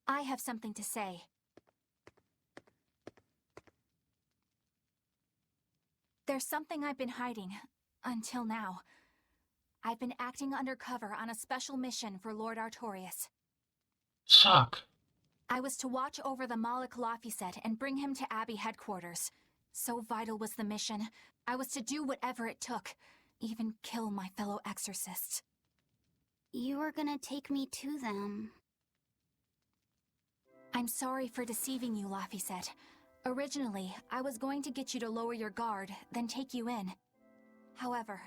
I have something to say. There's something I've been hiding, until now. I've been acting undercover on a special mission for Lord Artorias. Suck. I was to watch over the Malik Laphicet and bring him to Abbey headquarters. So vital was the mission. I was to do whatever it took, even kill my fellow exorcists. You were gonna take me to them. I'm sorry for deceiving you, Laphicet. Originally, I was going to get you to lower your guard, then take you in. However,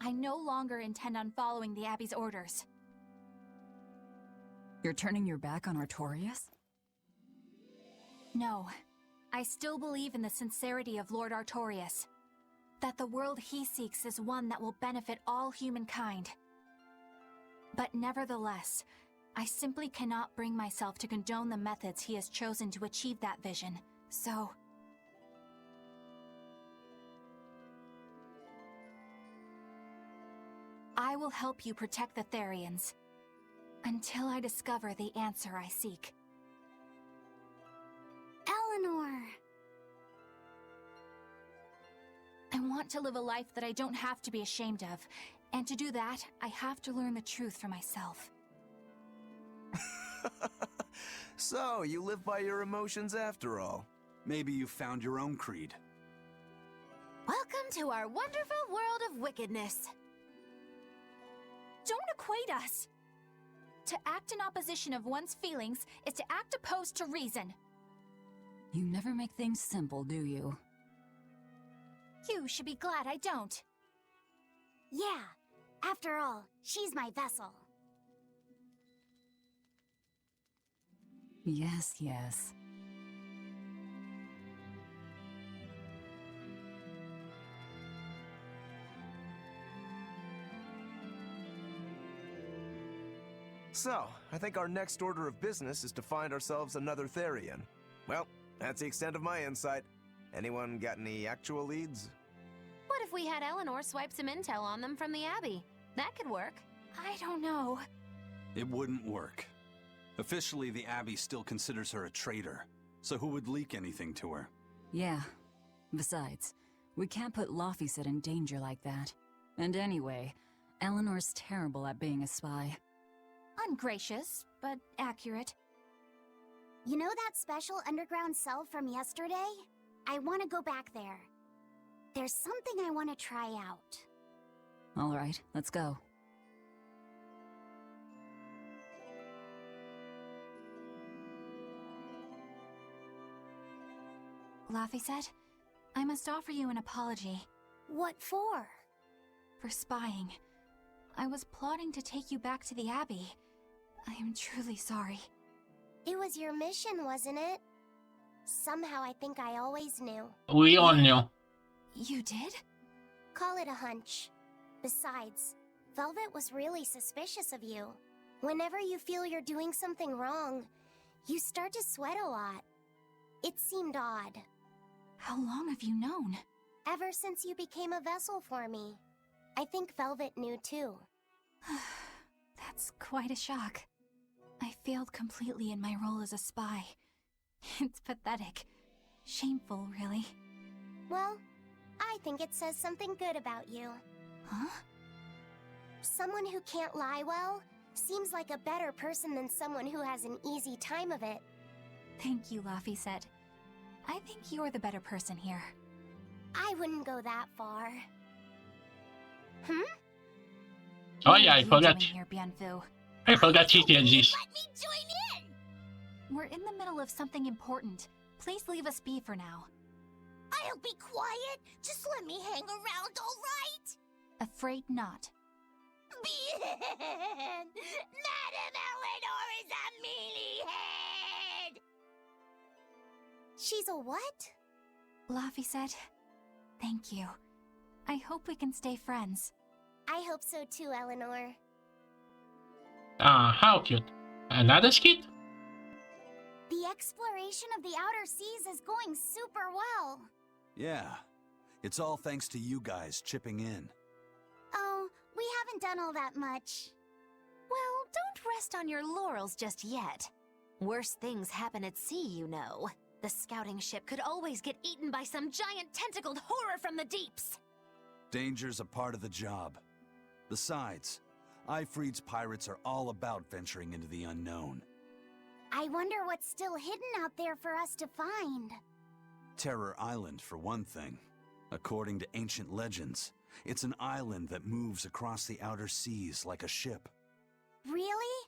I no longer intend on following the Abbey's orders. You're turning your back on Artorias? No. I still believe in the sincerity of Lord Artorias. That the world he seeks is one that will benefit all humankind. But nevertheless, I simply cannot bring myself to condone the methods he has chosen to achieve that vision. So... I will help you protect the Therians. Until I discover the answer I seek. Eleanor! I want to live a life that I don't have to be ashamed of. And to do that, I have to learn the truth for myself. So, you live by your emotions after all. Maybe you found your own creed. Welcome to our wonderful world of wickedness. Don't equate us! To act in opposition of one's feelings is to act opposed to reason. You never make things simple, do you? You should be glad I don't. Yeah, after all, she's my vessel. Yes, yes. So, I think our next order of business is to find ourselves another Therian. Well, that's the extent of my insight. Anyone got any actual leads? What if we had Eleanor swipe some intel on them from the Abbey? That could work. I don't know. It wouldn't work. Officially, the Abbey still considers her a traitor. So who would leak anything to her? Yeah. Besides, we can't put Laphicet in danger like that. And anyway, Eleanor's terrible at being a spy. Ungracious, but accurate. You know that special underground cell from yesterday? I want to go back there. There's something I want to try out. All right, let's go. Laphicet, I must offer you an apology. What for? For spying. I was plotting to take you back to the Abbey. I am truly sorry. It was your mission, wasn't it? Somehow I think I always knew. We all knew. You did? Call it a hunch. Besides, Velvet was really suspicious of you. Whenever you feel you're doing something wrong, you start to sweat a lot. It seemed odd. How long have you known? Ever since you became a vessel for me. I think Velvet knew too. That's quite a shock. I failed completely in my role as a spy. It's pathetic. Shameful, really. Well, I think it says something good about you. Huh? Someone who can't lie well seems like a better person than someone who has an easy time of it. Thank you, Laphicet. I think you're the better person here. I wouldn't go that far. Oh What yeah, are I you forgot. doing here, Bienfu? I forgot she did this. Let me join in! We're in the middle of something important. Please leave us be for now. I'll be quiet. Just let me hang around, all right? Afraid not. Bien! Madame Eleanor is a mealyhead! She's a what? Laphicet, thank you. I hope we can stay friends. I hope so too, Eleanor. Ah, how cute. Another skit? The exploration of the outer seas is going super well. Yeah. It's all thanks to you guys chipping in. Oh, we haven't done all that much. Well, don't rest on your laurels just yet. Worse things happen at sea, you know. The scouting ship could always get eaten by some giant tentacled horror from the deeps. Danger's a part of the job. Besides, Ifreed's pirates are all about venturing into the unknown. I wonder what's still hidden out there for us to find. Terror Island, for one thing. According to ancient legends, it's an island that moves across the outer seas like a ship. Really?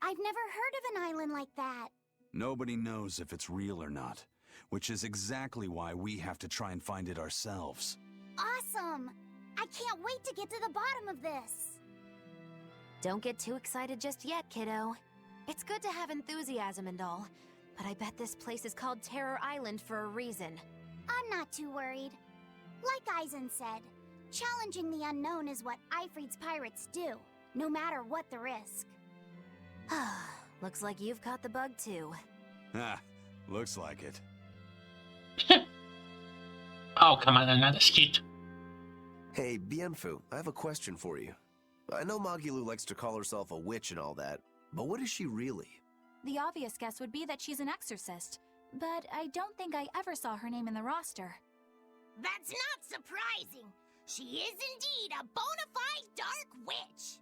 I've never heard of an island like that. Nobody knows if it's real or not, which is exactly why we have to try and find it ourselves. Awesome! I can't wait to get to the bottom of this. Don't get too excited just yet, kiddo. It's good to have enthusiasm and all, but I bet this place is called Terror Island for a reason. I'm not too worried. Like Eisen said, challenging the unknown is what Ifreed's pirates do, no matter what the risk. Looks like you've caught the bug too. Ah, looks like it. Oh, come on, another skit. Hey, Bienfu, I have a question for you. I know Magilu likes to call herself a witch and all that, but what is she really? The obvious guess would be that she's an exorcist, but I don't think I ever saw her name in the roster. That's not surprising. She is indeed a bona fide dark witch.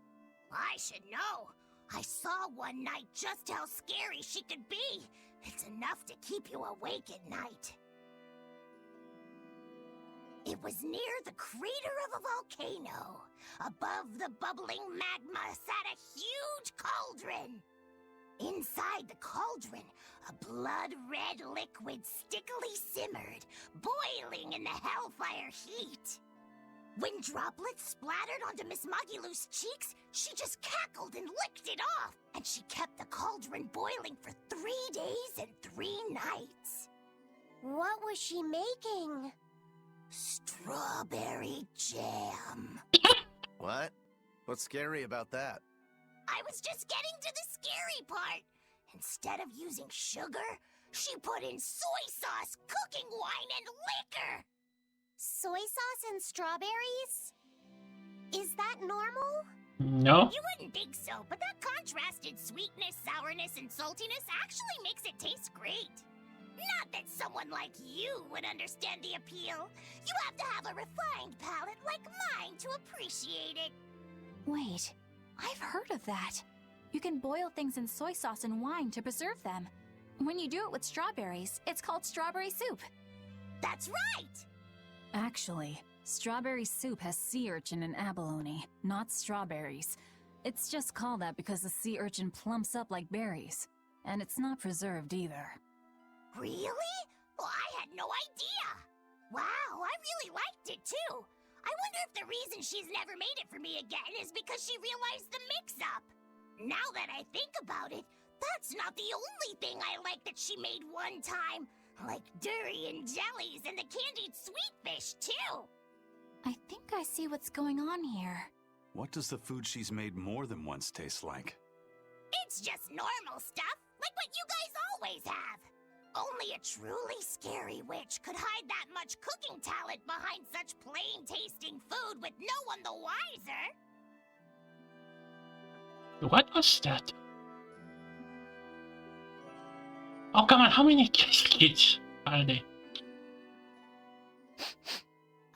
I should know. I saw one night just how scary she could be. It's enough to keep you awake at night. It was near the crater of a volcano. Above the bubbling magma sat a huge cauldron. Inside the cauldron, a blood-red liquid stickily simmered, boiling in the hellfire heat. When droplets splattered onto Miss Magilu's cheeks, she just cackled and licked it off, and she kept the cauldron boiling for 3 days and 3 nights. What was she making? Strawberry jam. What? What's scary about that? I was just getting to the scary part. Instead of using sugar, she put in soy sauce, cooking wine, and liquor. Soy sauce and strawberries? Is that normal? No? You wouldn't think so, but that contrasted sweetness, sourness, and saltiness actually makes it taste great. Not that someone like you would understand the appeal. You have to have a refined palate like mine to appreciate it. Wait, I've heard of that. You can boil things in soy sauce and wine to preserve them. When you do it with strawberries, it's called strawberry soup. That's right! Actually, strawberry soup has sea urchin and abalone, not strawberries. It's just called that because the sea urchin plumps up like berries. And it's not preserved either. Really? Well, I had no idea. Wow, I really liked it too. I wonder if the reason she's never made it for me again is because she realized the mix-up. Now that I think about it, that's not the only thing I like that she made one time. Like durian jellies and the candied sweet fish too. I think I see what's going on here. What does the food she's made more than once taste like? It's just normal stuff, like what you guys always have. Only a truly scary witch could hide that much cooking talent behind such plain-tasting food with no one the wiser. What was that? Oh, come on, how many skits are they?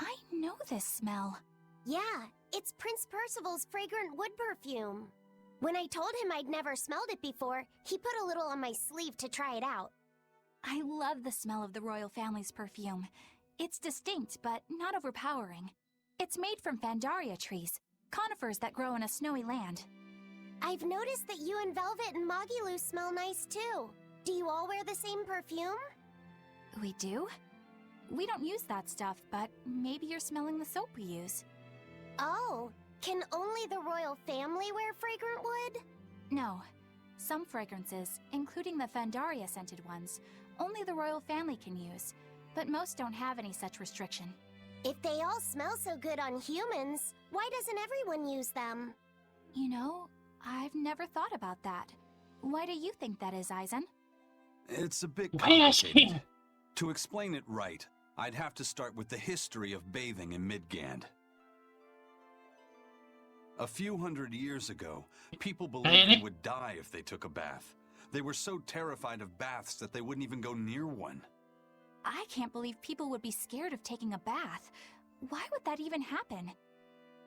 I know this smell. Yeah, it's Prince Percival's fragrant wood perfume. When I told him I'd never smelled it before, he put a little on my sleeve to try it out. I love the smell of the royal family's perfume. It's distinct, but not overpowering. It's made from Fandaria trees, conifers that grow in a snowy land. I've noticed that you and Velvet and Magilu smell nice too. Do you all wear the same perfume? We do? We don't use that stuff, but maybe you're smelling the soap we use. Oh, can only the royal family wear fragrant wood? No. Some fragrances, including the Fandaria scented ones, only the royal family can use, but most don't have any such restriction. If they all smell so good on humans, why doesn't everyone use them? You know, I've never thought about that. Why do you think that is, Eisen? It's a bit Why ask complicated. him? To explain it right, I'd have to start with the history of bathing in Midgand. A few hundred years ago, people believed Really? they would die if they took a bath. They were so terrified of baths that they wouldn't even go near one. I can't believe people would be scared of taking a bath. Why would that even happen?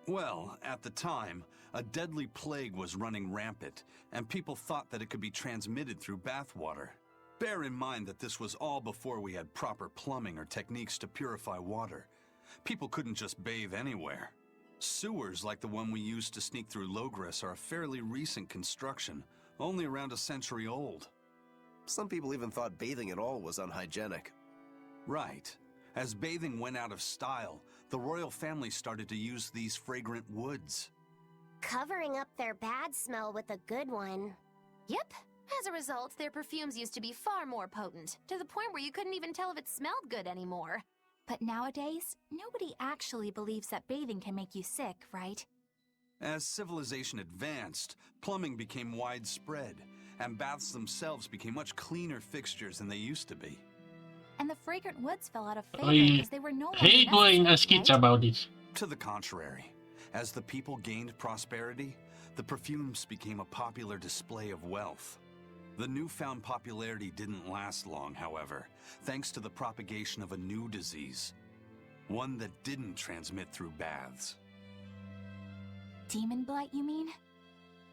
Well, at the time, a deadly plague was running rampant, and people thought that it could be transmitted through bathwater. Bear in mind that this was all before we had proper plumbing or techniques to purify water. People couldn't just bathe anywhere. Sewers like the one we used to sneak through Logres are a fairly recent construction, only around a century old. Some people even thought bathing at all was unhygienic. Right. As bathing went out of style, the royal family started to use these fragrant woods. Covering up their bad smell with a good one. Yep. As a result, their perfumes used to be far more potent, to the point where you couldn't even tell if it smelled good anymore. But nowadays, nobody actually believes that bathing can make you sick, right? As civilization advanced, plumbing became widespread, and baths themselves became much cleaner fixtures than they used to be. And the fragrant woods fell out of favor I because they were no longer hate going necessary, skits right? about this. To the contrary, as the people gained prosperity, the perfumes became a popular display of wealth. The newfound popularity didn't last long, however, thanks to the propagation of a new disease. One that didn't transmit through baths. Demon blight, you mean?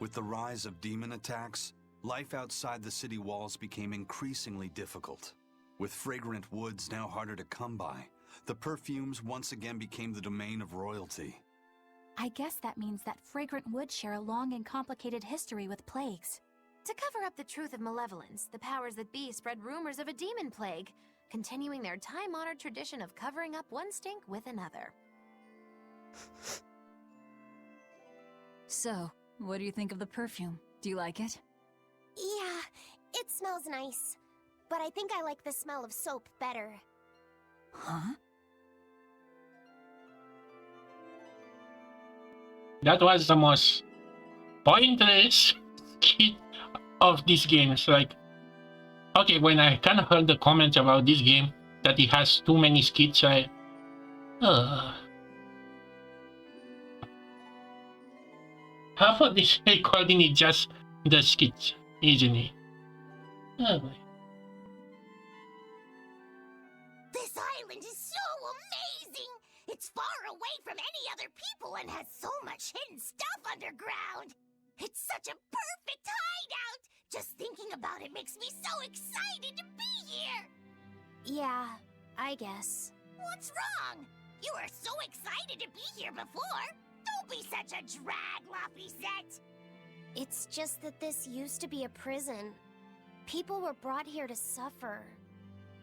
With the rise of demon attacks, life outside the city walls became increasingly difficult. With fragrant woods now harder to come by, the perfumes once again became the domain of royalty. I guess that means that fragrant woods share a long and complicated history with plagues. To cover up the truth of malevolence, the powers that be spread rumors of a demon plague, continuing their time-honored tradition of covering up one stink with another. So, what do you think of the perfume? Do you like it? Yeah, it smells nice. But I think I like the smell of soap better. Huh? That was the most pointless skit of this game. It's like, okay, when I kind of heard the comments about this game, that it has too many skits, I... How about this recording is just the skits, isn't it? Oh boy. This island is so amazing! It's far away from any other people and has so much hidden stuff underground! It's such a perfect hideout! Just thinking about it makes me so excited to be here! Yeah, I guess. What's wrong? You were so excited to be here before! Don't be such a drag, Laphicet! It's just that this used to be a prison. People were brought here to suffer.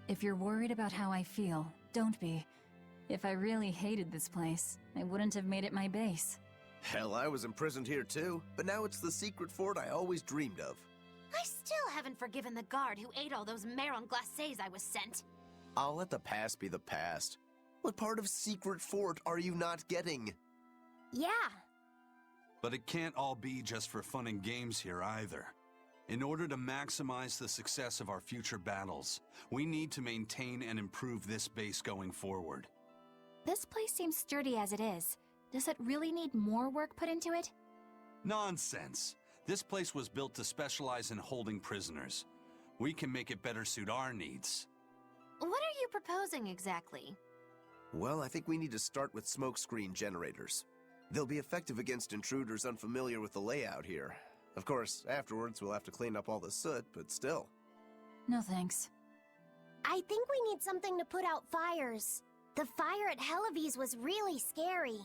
If you're worried about how I feel, don't be. If I really hated this place, I wouldn't have made it my base. Hell, I was imprisoned here too, but now it's the secret fort I always dreamed of. I still haven't forgiven the guard who ate all those marron glacés I was sent. I'll let the past be the past. What part of secret fort are you not getting? Yeah, But it can't all be just for fun and games here either. In order to maximize the success of our future battles, we need to maintain and improve this base going forward. This place seems sturdy as it is. Does it really need more work put into it? Nonsense! This place was built to specialize in holding prisoners. We can make it better suit our needs. What are you proposing exactly? Well, I think we need to start with smokescreen generators. They'll be effective against intruders unfamiliar with the layout here. Of course, afterwards we'll have to clean up all the soot, but still. No thanks. I think we need something to put out fires. The fire at Helavis was really scary.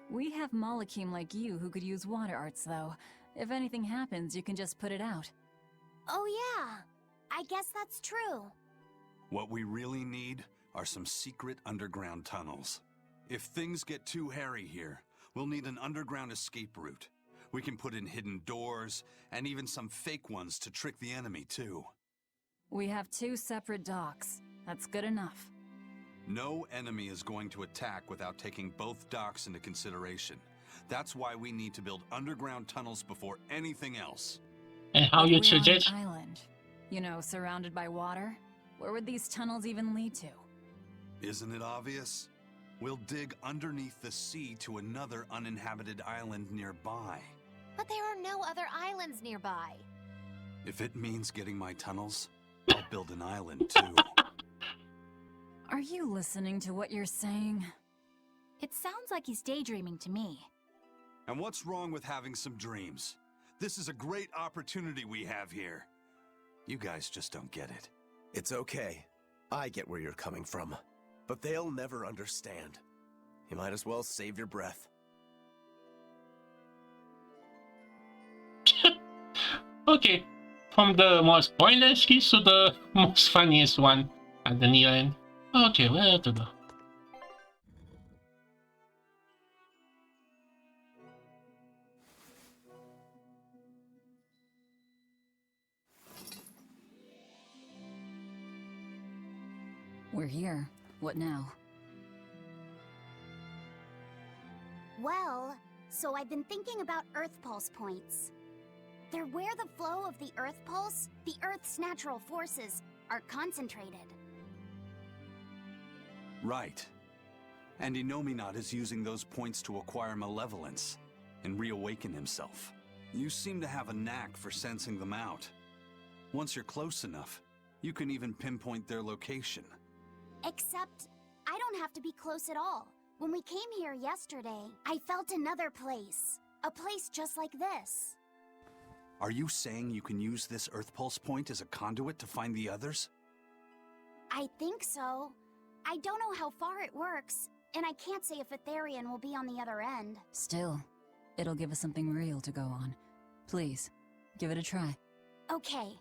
We have Malakim like you who could use water arts, though. If anything happens, you can just put it out. Oh yeah, I guess that's true. What we really need are some secret underground tunnels. If things get too hairy here, we'll need an underground escape route. We can put in hidden doors, and even some fake ones to trick the enemy, too. We have 2 separate docks. That's good enough. No enemy is going to attack without taking both docks into consideration. That's why we need to build underground tunnels before anything else. And how But you we're suggest? on an island. You know, surrounded by water. Where would these tunnels even lead to? Isn't it obvious? We'll dig underneath the sea to another uninhabited island nearby. But there are no other islands nearby. If it means getting my tunnels, I'll build an island too. Are you listening to what you're saying? It sounds like he's daydreaming to me. And what's wrong with having some dreams? This is a great opportunity we have here. You guys just don't get it. It's okay. I get where you're coming from. But they'll never understand. You might as well save your breath. Okay, from the most pointless skits to the most funniest one at the near end. Okay, where to go? We're here. What now? Well, so I've been thinking about Earth Pulse points. They're where the flow of the Earth Pulse, the Earth's natural forces, are concentrated. Right. And Innominat is using those points to acquire malevolence and reawaken himself. You seem to have a knack for sensing them out. Once you're close enough, you can even pinpoint their location. Except, I don't have to be close at all. When we came here yesterday, I felt another place. A place just like this. Are you saying you can use this Earth Pulse point as a conduit to find the others? I think so. I don't know how far it works, and I can't say if Etherian will be on the other end. Still, it'll give us something real to go on. Please, give it a try. Okay.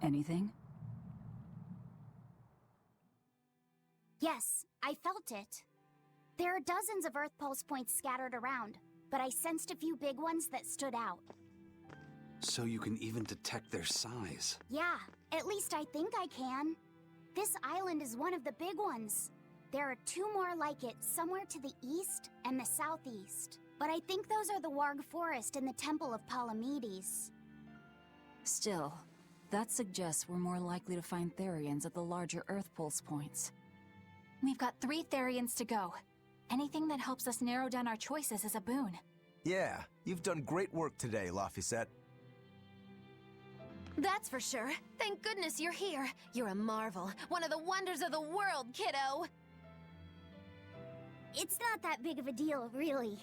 Anything? Yes, I felt it. There are dozens of Earth Pulse points scattered around, but I sensed a few big ones that stood out. So you can even detect their size. Yeah, at least I think I can. This island is one of the big ones. There are two more like it somewhere to the east and the southeast. But I think those are the Warg Forest and the Temple of Palamedes. Still, that suggests we're more likely to find Therians at the larger Earth Pulse points. We've got 3 Therians to go. Anything that helps us narrow down our choices is a boon. Yeah, you've done great work today, Laphicet. That's for sure. Thank goodness you're here. You're a marvel. One of the wonders of the world, kiddo. It's not that big of a deal, really.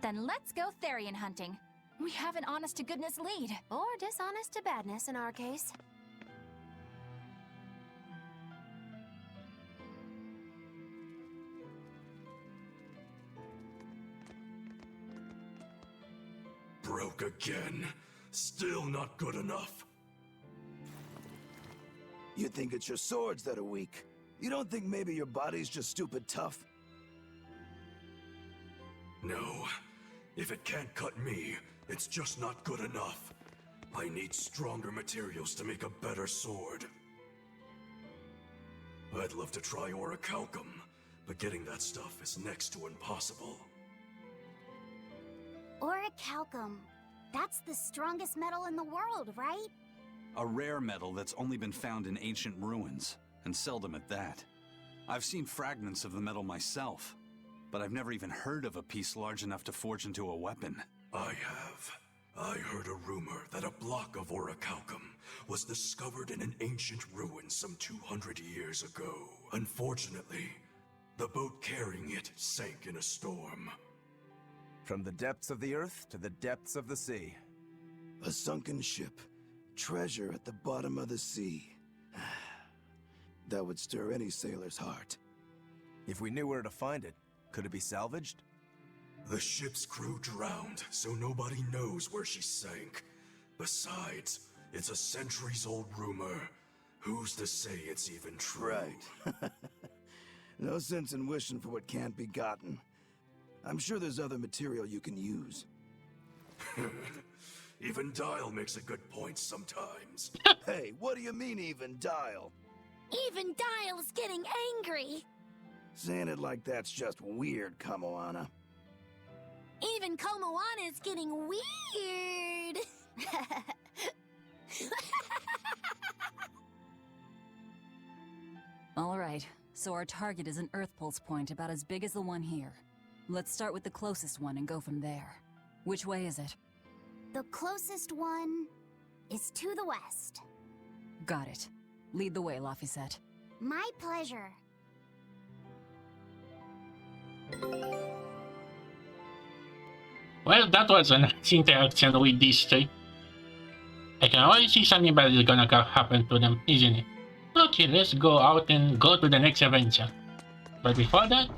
Then let's go Therian hunting. We have an honest-to-goodness lead. Or dishonest to badness in our case. Broke again. Still not good enough. You think it's your swords that are weak? You don't think maybe your body's just stupid tough? No. If it can't cut me, it's just not good enough. I need stronger materials to make a better sword. I'd love to try orichalcum, but getting that stuff is next to impossible. Orichalcum. That's the strongest metal in the world, right? A rare metal that's only been found in ancient ruins, and seldom at that. I've seen fragments of the metal myself, but I've never even heard of a piece large enough to forge into a weapon. I have. I heard a rumor that a block of orichalcum was discovered in an ancient ruin some 200 years ago. Unfortunately, the boat carrying it sank in a storm. From the depths of the earth to the depths of the sea. A sunken ship. Treasure at the bottom of the sea. That would stir any sailor's heart. If we knew where to find it, could it be salvaged? The ship's crew drowned, so nobody knows where she sank. Besides, it's a centuries-old rumor. Who's to say it's even true? Right. No sense in wishing for what can't be gotten. I'm sure there's other material you can use. Even Dial makes a good point sometimes. Hey, what do you mean even Dial? Even Dial's getting angry! Saying it like that's just weird, Kamoana. Even Komoana's getting weird! Alright, so our target is an Earth Pulse point about as big as the one here. Let's start with the closest one and go from there. Which way is it? The closest one is to the west. Got it. Lead the way, Laphicet. My pleasure. Well, that was a nice interaction with these three. I can already see something bad is gonna happen to them, isn't it? Okay, let's go out and go to the next adventure. But before that...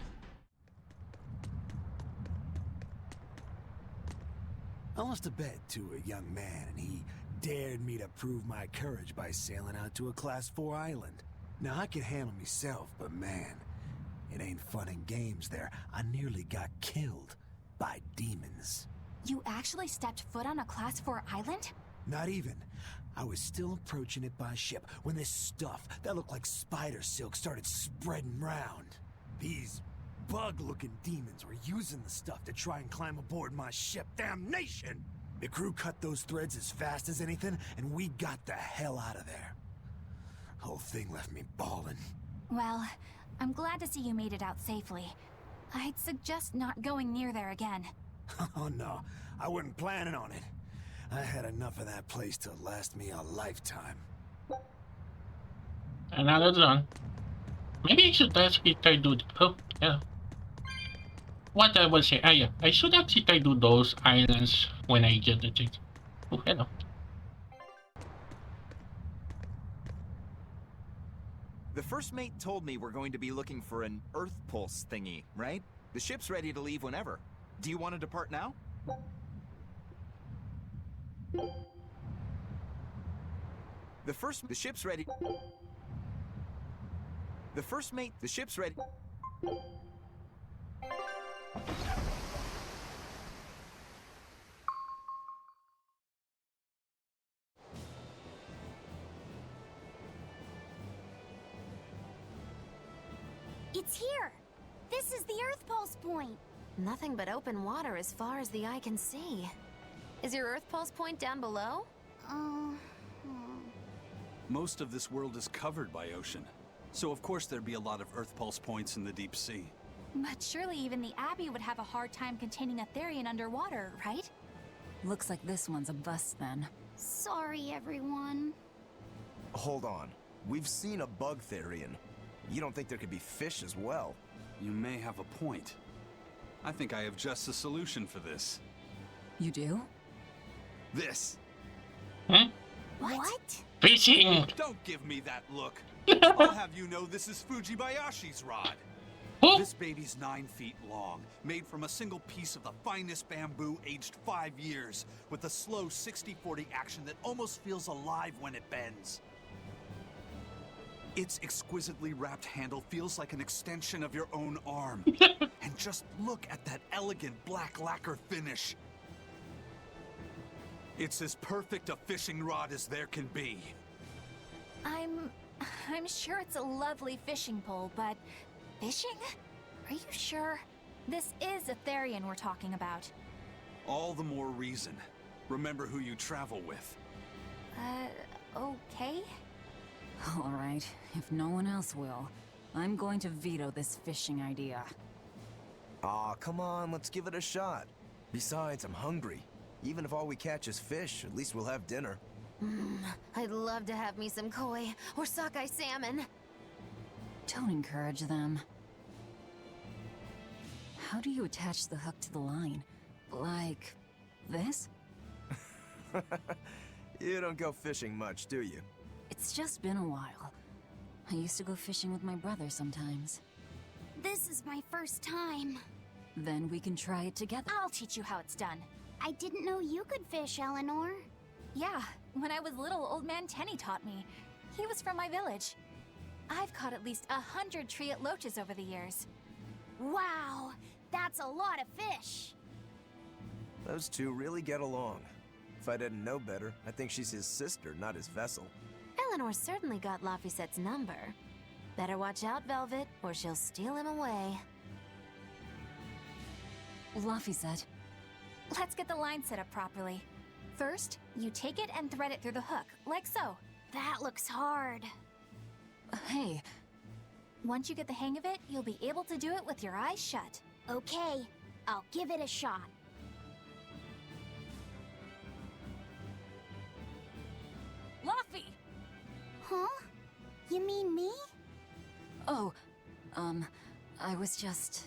I lost a bet to a young man, and he dared me to prove my courage by sailing out to a Class 4 island. Now, I can handle myself, but man, it ain't fun and games there. I nearly got killed by demons. You actually stepped foot on a Class 4 island? Not even. I was still approaching it by ship when this stuff that looked like spider silk started spreading round. These bug-looking demons were using the stuff to try and climb aboard my ship. Damnation! The crew cut those threads as fast as anything, and we got the hell out of there. Whole thing left me bawling. Well, I'm glad to see you made it out safely. I'd suggest not going near there again. Oh no, I wasn't planning on it. I had enough of that place to last me a lifetime. Another zone. Maybe I should actually try to do... Oh, yeah. What I will say... Ah, yeah. I should actually try to do those islands when I get the chance. Oh, hello. The first mate told me we're going to be looking for an Earth Pulse thingy, right? The ship's ready to leave whenever. Do you want to depart now? The ship's ready. The ship's ready. It's here! This is the Earth Pulse point! Nothing but open water as far as the eye can see. Is your Earth Pulse point down below? Most of this world is covered by ocean, so of course there'd be a lot of Earth Pulse points in the deep sea. But surely even the Abbey would have a hard time containing a Therian underwater, right? Looks like this one's a bust then. Sorry, everyone. Hold on. We've seen a bug Therian. You don't think there could be fish as well? You may have a point. I think I have just the solution for this. You do? This. Hmm? What? Fishing! Don't give me that look. I'll have you know this is Fujibayashi's rod. Oh. This baby's 9 feet long, made from a single piece of the finest bamboo aged 5 years, with a slow 60-40 action that almost feels alive when it bends. Its exquisitely wrapped handle feels like an extension of your own arm. And just look at that elegant black lacquer finish. It's as perfect a fishing rod as there can be. I'm sure it's a lovely fishing pole, but fishing? Are you sure? This is a Therian we're talking about. All the more reason. Remember who you travel with. Okay? Alright, if no one else will, I'm going to veto this fishing idea. Aw, come on, let's give it a shot. Besides, I'm hungry. Even if all we catch is fish, at least we'll have dinner. I'd love to have me some koi or sockeye salmon. Don't encourage them. How do you attach the hook to the line? Like... this? You don't go fishing much, do you? It's just been a while. I used to go fishing with my brother sometimes. This is my first time. Then we can try it together. I'll teach you how it's done. I didn't know you could fish, Eleanor. Yeah, when I was little, Old Man Tenny taught me. He was from my village. I've caught at least 100 treat loaches over the years. Wow, that's a lot of fish. Those two really get along. If I didn't know better, I think she's his sister, not his vessel. Eleanor certainly got Laphicet's number. Better watch out, Velvet, or she'll steal him away. Laphicet. Let's get the line set up properly. First, you take it and thread it through the hook, like so. That looks hard. Hey, Once you get the hang of it, you'll be able to do it with your eyes shut. Okay, I'll give it a shot. Laphi! Huh? You mean me? Oh, I was just...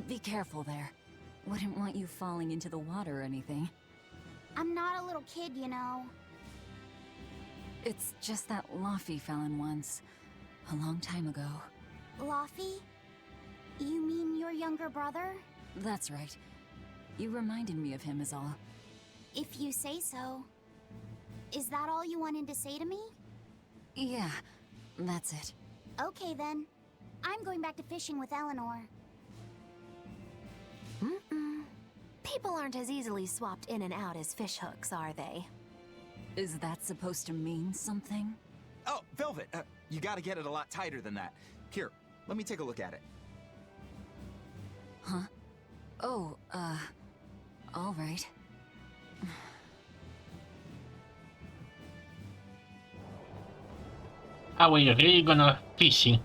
Be careful there. Wouldn't want you falling into the water or anything. I'm not a little kid, you know. It's just that Laphi fell in once. A long time ago. Laphi? You mean your younger brother? That's right. You reminded me of him is all. If you say so. Is that all you wanted to say to me? Yeah, that's it. Okay then. I'm going back to fishing with Eleanor. People aren't as easily swapped in and out as fishhooks, are they? Is that supposed to mean something? Oh, Velvet, you gotta get it a lot tighter than that. Here, let me take a look at it. Huh? Oh, all right. Are we really gonna fishing?